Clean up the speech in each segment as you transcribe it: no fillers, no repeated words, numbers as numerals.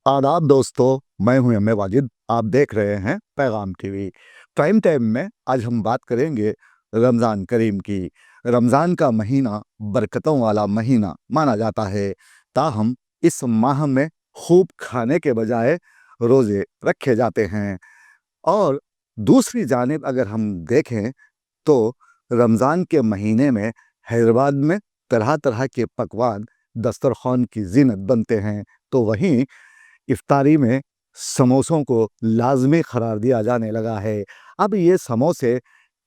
आदाब दोस्तों, मैं हूं एम ए वाजिद। आप देख रहे हैं पैगाम टीवी। प्राइम टाइम में आज हम बात करेंगे रमज़ान करीम की। रमज़ान का महीना बरकतों वाला महीना माना जाता है। ताहम इस माह में खूब खाने के बजाय रोज़े रखे जाते हैं। और दूसरी जानिब अगर हम देखें तो रमज़ान के महीने में हैदराबाद में तरह तरह के पकवान दस्तरखान की जीनत बनते हैं। तो वहीं इफ्तारी में समोसों को लाजमी करार दिया जाने लगा है। अब ये समोसे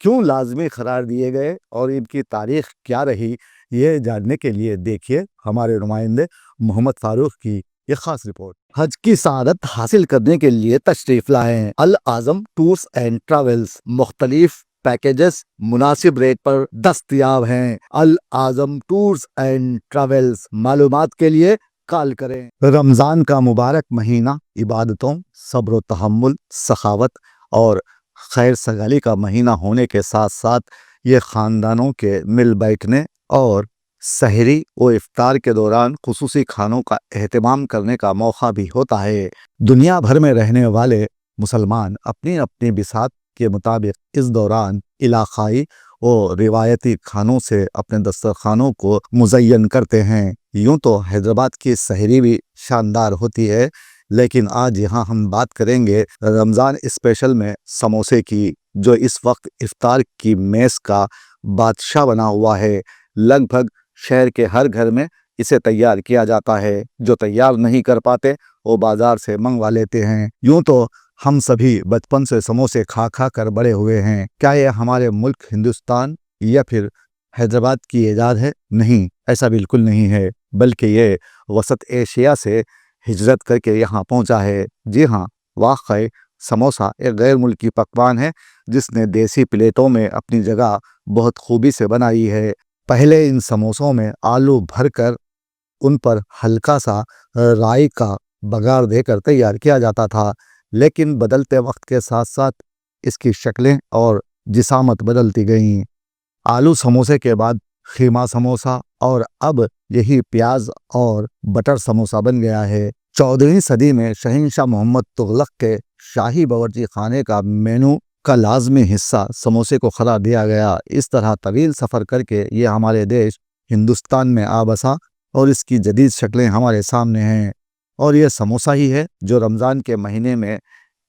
क्यों लाजमी करार दिए गए और इनकी तारीख क्या रही, ये जानने के लिए देखिए हमारे नुमाइंदे मोहम्मद फारूक की ये खास रिपोर्ट। हज की सआदत हासिल करने के लिए तशरीफ लाएं। अल आज़म टूर्स एंड ट्रैवल्स मुख्तलिफ पैकेजेस मुनासिब रेट पर दस्तयाब हैं। अल आज़म टूर्स एंड ट्रैवल्स। मालूमात के लिए कॉल करें। रमज़ान का मुबारक महीना इबादतों, सब्र, तहम्मुल, सखावत और खैर सगाली का महीना होने के साथ साथ ये ख़ानदानों के मिल बैठने और सहरी व इफ्तार के दौरान खुसूसी खानों का एहतमाम करने का मौका भी होता है। दुनिया भर में रहने वाले मुसलमान अपनी अपनी बिसात के मुताबिक इस दौरान इलाकाई और रिवायती खानों से अपने दस्तरखानों को मुज़य्यन करते हैं। यूँ तो हैदराबाद की सहरी भी शानदार होती है, लेकिन आज यहाँ हम बात करेंगे रमज़ान स्पेशल में समोसे की, जो इस वक्त इफ्तार की मेज़ का बादशाह बना हुआ है। लगभग शहर के हर घर में इसे तैयार किया जाता है। जो तैयार नहीं कर पाते वो बाज़ार से मंगवा लेते हैं। यूँ तो हम सभी बचपन से समोसे खा खा कर बड़े हुए हैं। क्या ये हमारे मुल्क हिंदुस्तान या फिर हैदराबाद की ईजाद है? नहीं, ऐसा बिल्कुल नहीं है, बल्कि ये वसत एशिया से हिजरत करके यहाँ पहुँचा है। जी हाँ, वाकई समोसा एक गैर मुल्की पकवान है जिसने देसी प्लेटों में अपनी जगह बहुत खूबी से बनाई है। पहले इन समोसों में आलू भरकर उन पर हल्का सा राई का बघार देकर तैयार किया जाता था, लेकिन बदलते वक्त के साथ साथ इसकी शक्लें और जिसामत बदलती गईं। आलू समोसे के बाद खीमा समोसा और अब यही प्याज और बटर समोसा बन गया है। 14वीं सदी में शहंशाह मोहम्मद तुगलक के शाही बावर्ची खाने का मेनू का लाजमी हिस्सा समोसे को करार दिया गया। इस तरह तवील सफ़र करके ये हमारे देश हिंदुस्तान में आ बसा और इसकी जदीद शक्लें हमारे सामने हैं। और ये समोसा ही है जो रमज़ान के महीने में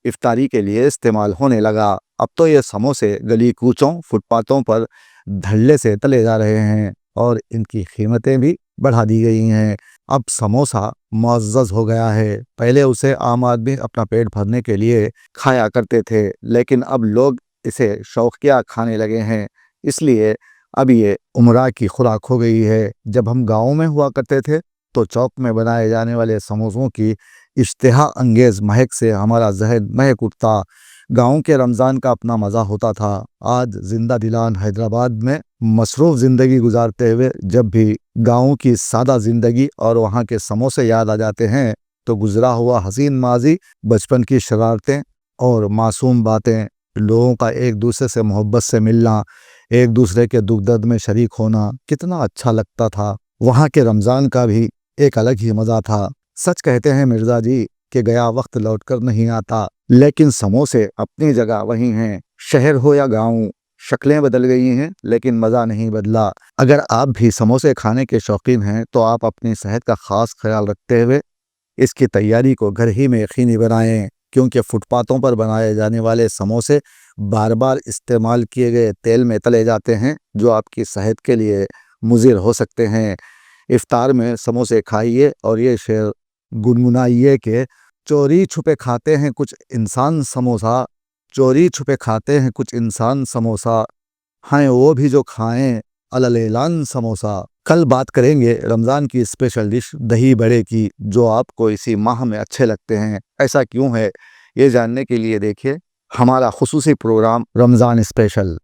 इफ्तारी के लिए इस्तेमाल होने लगा। अब तो ये समोसे गली कूचों, फुटपाथों पर धड़ल्ले से तले जा रहे हैं और इनकी कीमतें भी बढ़ा दी गई हैं। अब समोसा मुअज़्ज़ज़ हो गया है। पहले उसे आम आदमी अपना पेट भरने के लिए खाया करते थे, लेकिन अब लोग इसे शौकिया खाने लगे हैं। इसलिए अब ये उमरा की खुराक हो गई है। जब हम गाँव में हुआ करते थे तो चौक में बनाए जाने वाले समोसों की इश्तिहा अंगेज़ महक से हमारा जहन महक उठता। गाँव के रमज़ान का अपना मज़ा होता था। आज जिंदा दिलान हैदराबाद में मसरूफ़ ज़िंदगी गुजारते हुए जब भी गाँव की सादा ज़िंदगी और वहाँ के समोसे याद आ जाते हैं तो गुजरा हुआ हसीन माजी, बचपन की शरारतें और मासूम बातें, लोगों का एक दूसरे से मोहब्बत से मिलना, एक दूसरे के दुख दर्द में शरीक होना कितना अच्छा लगता था। वहाँ के रमज़ान का भी एक अलग ही मज़ा था। सच कहते हैं मिर्ज़ा जी कि गया वक्त लौटकर नहीं आता, लेकिन समोसे अपनी जगह वही हैं। शहर हो या गाँव, शक्लें बदल गई हैं लेकिन मज़ा नहीं बदला। अगर आप भी समोसे खाने के शौकीन हैं तो आप अपनी सेहत का ख़ास ख्याल रखते हुए इसकी तैयारी को घर ही में यकीनी बनाएं, क्योंकि फुटपाथों पर बनाए जाने वाले समोसे बार बार इस्तेमाल किए गए तेल में तले जाते हैं, जो आपकी सेहत के लिए मुज़िर हो सकते हैं। इफ्तार में समोसे खाइए और ये शेर गुनगुनाइए कि चोरी छुपे खाते हैं कुछ इंसान समोसा, चोरी छुपे खाते हैं कुछ इंसान समोसा, हैं वो भी जो खाएं अलल ऐलान समोसा। कल बात करेंगे रमज़ान की स्पेशल डिश दही बड़े की, जो आपको इसी माह में अच्छे लगते हैं। ऐसा क्यों है, ये जानने के लिए देखिए हमारा खुसूसी प्रोग्राम रमज़ान स्पेशल।